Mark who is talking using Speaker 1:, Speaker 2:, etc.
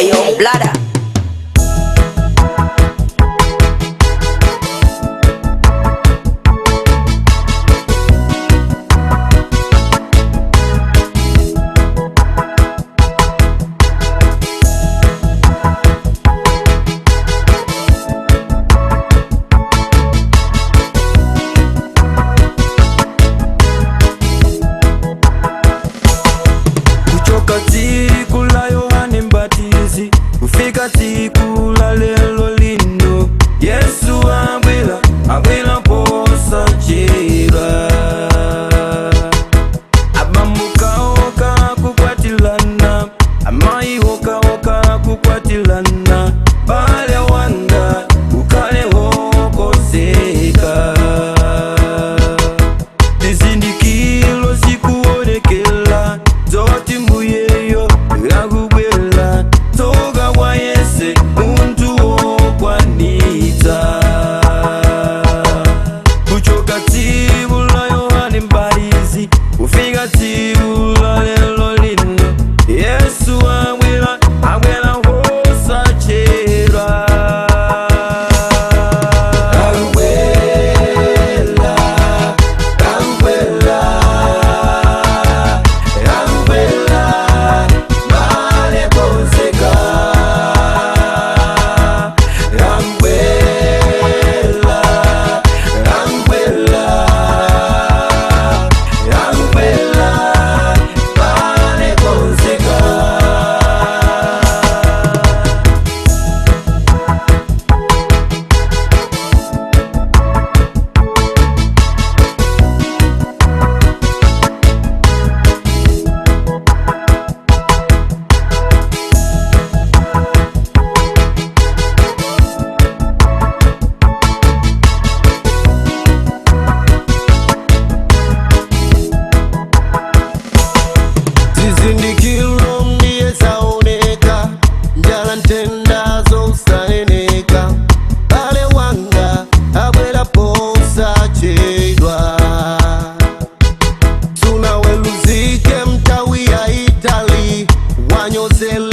Speaker 1: Ayo Blada.
Speaker 2: Tsiku la Yohane Mbatizi kufika tsiku la lelo lino, Yesu abwela posa chira abamuka kukwatilana, amayi woka kukwatilana, bale wanda ukale wokoseka, izindikilo zikuonekela zoti mbuyeyo yakubwela, toga wa Yese muntu wokwanita. Kuchoka tsiku la Yohane Mbatizi kufika tsiku la lelo lino, Yesu abwela posa chera
Speaker 3: zizindikilo ndiye zaoneka, njala ntenda zosaeneka, bale wanga abwela posa chedwa, suna weluzike mtawi ya Itali wanyozela